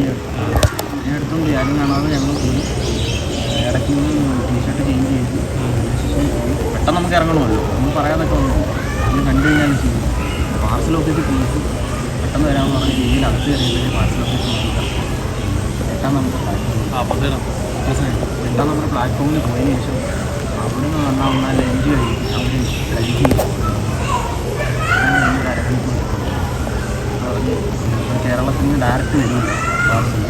ഞാൻ എടുത്തുകൊണ്ട് ആരും കാണാതെ ഞങ്ങൾ പോയി. ഇടയ്ക്ക് ടീഷർട്ട് ചേഞ്ച് ചെയ്ത് പോയി. പെട്ടെന്ന് നമുക്ക് ഇറങ്ങണമല്ലോ, ഒന്നും പറയാതൊക്കെ വന്നു. നമ്മൾ കണ്ടു കഴിഞ്ഞാൽ ചെയ്യും. പാർസൽ ഓഫീസിൽ പോയിട്ട് പെട്ടെന്ന് വരാമെന്ന് പറഞ്ഞ് ജയിലിൽ അകത്ത് കയറിയിട്ട് പാർസൽ ഓഫീസിൽ പോയിട്ട് പെട്ടെന്ന് നമുക്ക് പെട്ടെന്ന് നമ്മുടെ പ്ലാറ്റ്ഫോമിൽ പോയതിന് ശേഷം അവിടെ നിന്ന് വന്നാൽ ലഞ്ച് കഴിക്കും. അവർ കഴിക്കും. കേരളത്തിൽ നിന്ന് ഡയറക്റ്റ് വരുന്നുണ്ട് പാർസൽ.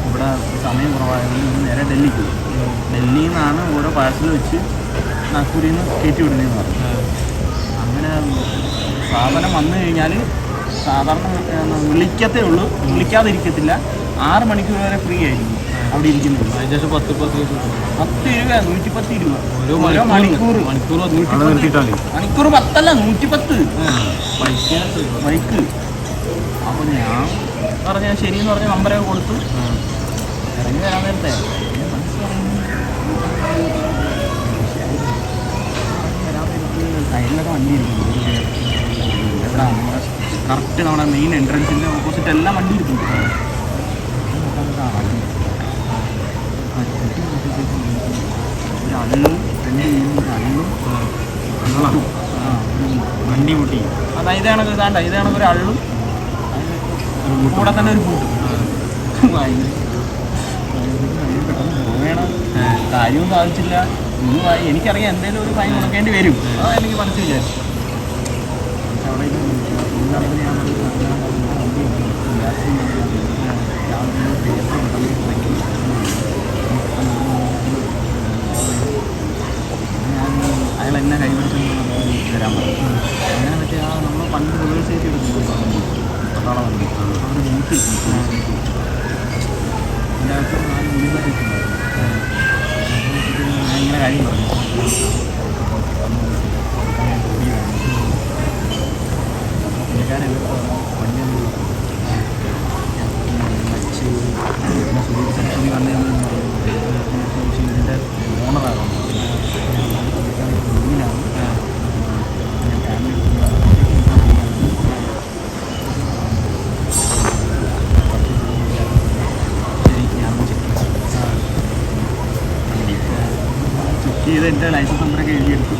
ഇവിടെ സമയം കുറവായതുകൊണ്ട് ഇന്ന് നേരെ ഡൽഹിക്ക് പോകും. ഡൽഹിയിൽ നിന്നാണ് ഓരോ പാർസൽ വെച്ച് നാഗ്പൂരിൽ നിന്ന് കയറ്റി വിടുന്നതെന്ന് പറഞ്ഞു. അങ്ങനെ സാധനം വന്നു കഴിഞ്ഞാൽ സാധാരണ വിളിക്കത്തേ ഉള്ളൂ, വിളിക്കാതിരിക്കത്തില്ല. 6 മണിക്കൂർ വരെ ഫ്രീ ആയിരിക്കും അവിടെ ഇരിക്കുന്നത്. അതിനുശേഷം 10 രൂപ 110 രൂപ ഓരോ മണിക്കൂർ. മണിക്കൂർ 10 അല്ല 110 ബൈക്ക്. അപ്പോൾ ഞാൻ പറഞ്ഞ ശരിയെന്ന് പറഞ്ഞ നമ്പരൊക്കെ കൊടുത്തു. ഇറങ്ങി വരാൻ നേരത്തെ സൈഡിലൊക്കെ വണ്ടി ഇരിക്കുന്നു. ഇവിടെ നമ്മുടെ കറക്റ്റ് നമ്മുടെ മെയിൻ എൻട്രൻസിൻ്റെ ഓപ്പോസിറ്റ് എല്ലാം വണ്ടി ഇരിക്കുന്നു. ഒരു അള്ളും 2 അള്ളും വണ്ടി മുട്ടി. അതായത് കണക്ക് ഇതാണ്ട, ഇത് കണക്ക് ഒരു അള്ളും കൂടെ തന്നെ ഒരു പൂട്ടും. കാര്യവും സാധിച്ചില്ല. ഇന്നുമായി എനിക്കറിയാം എന്തെങ്കിലും ഒരു ഫൈൻ കൊടുക്കേണ്ടി വരും. അത് എനിക്ക് മനസ്സിൽ വിചാരിച്ചു. അവിടെ അയാൾ എന്നെ കൈപിടിച്ച് തരാൻ പറഞ്ഞു. അങ്ങനെ പറ്റിയ നമ്മൾ പണ്ട് റിവേഴ്സ് ചെയ്ത് എടുക്കുന്നു പട്ടാളം വണ്ടി അവിടെ മൂട്ടി എൻ്റെ അകത്ത് 4 ഗുളികണ്ടായിരുന്നു. ഞാൻ ഇങ്ങനെ കാര്യം പറഞ്ഞു. പുള്ളിക്കാരൻ വണ്ടി മച്ച് സുധി വന്നതെന്ന് ഇതിൻ്റെ ഓണറാണ്. റൂമിലാണ് ഞാൻ ഫാമിലി ചെക്ക് ചെയ്ത് എൻ്റെ ലൈസൻസ് നമ്പറൊക്കെ എഴുതിയെടുത്തു.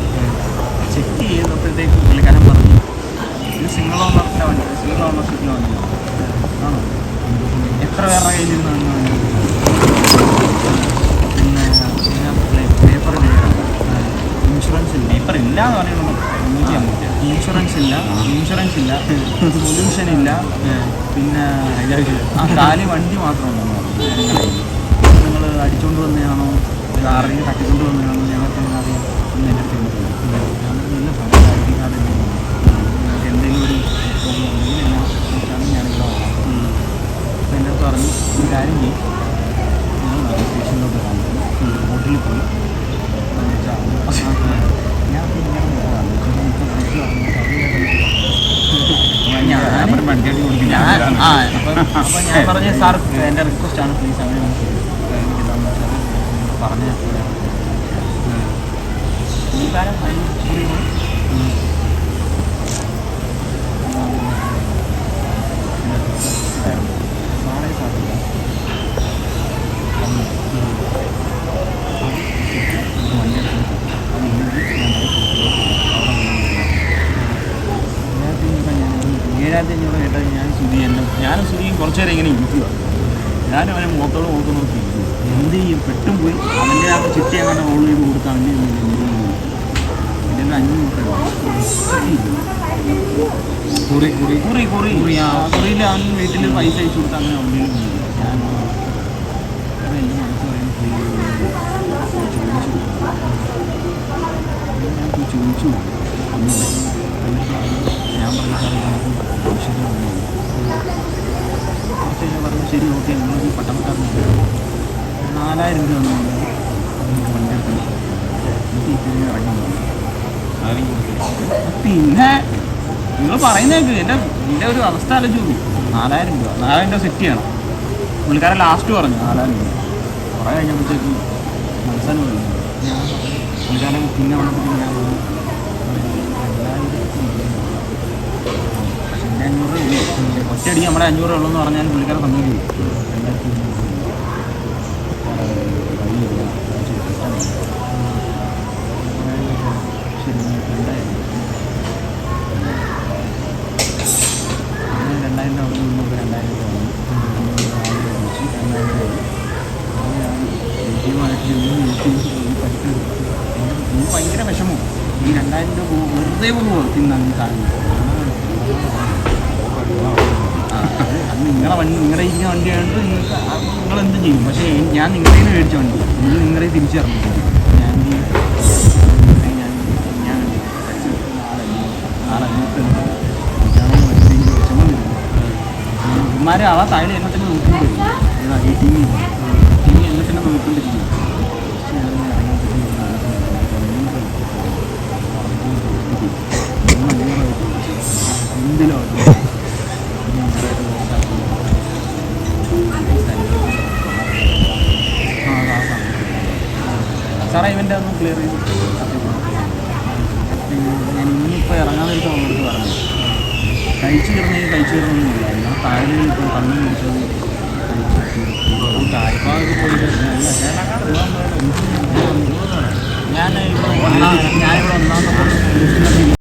ചെക്ക് ചെയ്തപ്പോഴത്തേക്ക് പുള്ളിക്കാരൻ പറഞ്ഞു ഇത് സിംഗിൾ ഓണറിൻ്റെ വണ്ടി, സിംഗിൾ ഓണർഷിപ്പിൻ്റെ വണ്ടിയാണ്. ആണോ? എത്ര പേരുടെ കയ്യിലിരുന്ന് വണ്ടി? പിന്നെ പേപ്പർ ഇൻഷുറൻസ് ഇല്ല. പേപ്പർ ഇല്ല എന്ന് പറയുന്നത് ഇൻഷുറൻസ് ഇല്ല, പൊല്യൂഷൻ ഇല്ല. പിന്നെ ആ കാലി വണ്ടി മാത്രമുണ്ടെന്ന് പറഞ്ഞു. നിങ്ങൾ അടിച്ചുകൊണ്ട് വന്നതാണോ ആരെയും തട്ടിക്കൊണ്ട് വന്നതാണോ ഞങ്ങൾക്ക് എങ്ങനെ അറിയാം എന്ന് എൻ്റെ അടുത്ത് നല്ല സമയം ഐ ഡി കാർഡ് എന്തെങ്കിലും ഒരു പ്രോബ്ലം ഉണ്ടെങ്കിൽ എന്നെ വെച്ചാണ് ഞാനിവിടെ വരാം. അപ്പോൾ എൻ്റെ അടുത്ത് പറഞ്ഞു ഒരു കാര്യം ചെയ്യും, ഞങ്ങൾ സ്റ്റേഷനിലോട്ട് കാണിക്കും, ഹോട്ടലിൽ പോയി ഞാൻ ഇങ്ങനെ പോകാറുണ്ട്. അപ്പോൾ ഞാൻ പറഞ്ഞ സാർ എൻ്റെ റിക്വസ്റ്റാണ് പ്ലീസ് അങ്ങനെ എനിക്കിതാണെന്ന് വെച്ചാൽ പറഞ്ഞ പുള്ളിക്കാരൻ നാളെ സാധില്ല. $7,500 കേട്ടാൽ ഞാനും സുധിയും കുറച്ച് നേരം ഇങ്ങനെ ഇരിക്കുക. ഞാനും അവനെ മുഖത്തോട് നോക്കി ഇരിക്കും. എന്ത് ചെയ്യും? പെട്ടും പോയി അവൻ്റെ ആ ചിട്ടി അങ്ങനെ റോൾ ചെയ്ത് കൊടുത്താൽ അവൻ്റെ എൻ്റെ 500 കുറിയിൽ അവൻ വീട്ടിൽ പൈസ അയച്ചു കൊടുത്ത് അങ്ങനെ വണ്ടിയിൽ ഞാൻ എൻ്റെ മനസ്സ് പറയുന്നത് ചോദിച്ചു. ഞാൻ പറഞ്ഞ ആവശ്യത്തിന് വന്നു. കുറച്ച് കഴിഞ്ഞാൽ പറഞ്ഞു ശരി ഓക്കെ നിങ്ങളൊരു പട്ടണക്കാരനുണ്ട് 4000 രൂപ വന്നു വണ്ടി എടുക്കണം ഇറങ്ങി. പിന്നെ നിങ്ങൾ പറയുന്നേക്ക് എൻ്റെ ഒരു അവസ്ഥ ആലോചിച്ചു. 4000 രൂപ 4000 രൂപ സെറ്റ് ചെയ്യണം. പുള്ളിക്കാരൻ ലാസ്റ്റ് പറഞ്ഞു 4000 രൂപ. കുറേ കഴിഞ്ഞപ്പോഴത്തേക്ക് മനസ്സിലാൻ പോയി. പുള്ളിക്കാരൻ പിന്നെ വന്നപ്പോൾ ഞാൻ 500 ഒറ്റയടിക്ക് നമ്മുടെ 500 ഉള്ളൂ എന്ന് പറഞ്ഞാൽ പുള്ളിക്കാരൻ സമ്മതിക്കും. വെറുതെ പോകുമോ തിന്നാൻ സാധനം? അത് നിങ്ങളുടെ വണ്ടി, നിങ്ങളുടെ ഇരിക്കുന്ന വണ്ടിയായിട്ട് നിങ്ങൾക്ക് നിങ്ങളെന്ത് ചെയ്യും. പക്ഷേ ഞാൻ നിങ്ങളുടെ കയ്യിൽ മേടിച്ച വണ്ടി നിങ്ങൾ നിങ്ങളെ തിരിച്ചു തരണം. ഞാൻ ഞാൻ വിഷമം വരും. ഇമാരെ ആ താഴെ എന്നെ തന്നെ നോക്കിക്കൊണ്ടിരിക്കും. ഈ ടി വി എന്നെ തന്നെ നോക്കിക്കൊണ്ടിരിക്കും. എന്തിനോ സാറേ ഇവൻ്റെ ഒന്ന് ക്ലിയർ ചെയ്ത് ഞാൻ ഇനിയിപ്പോൾ ഇറങ്ങാൻ നേരത്തെ അവളെടുത്ത് പറഞ്ഞു കഴിച്ചു കിടന്നൊന്നുമില്ല. ഞാൻ താഴെ ഇപ്പോൾ കണ്ണു പിടിച്ചത് തായ്പാതൊക്കെ പോയിട്ട്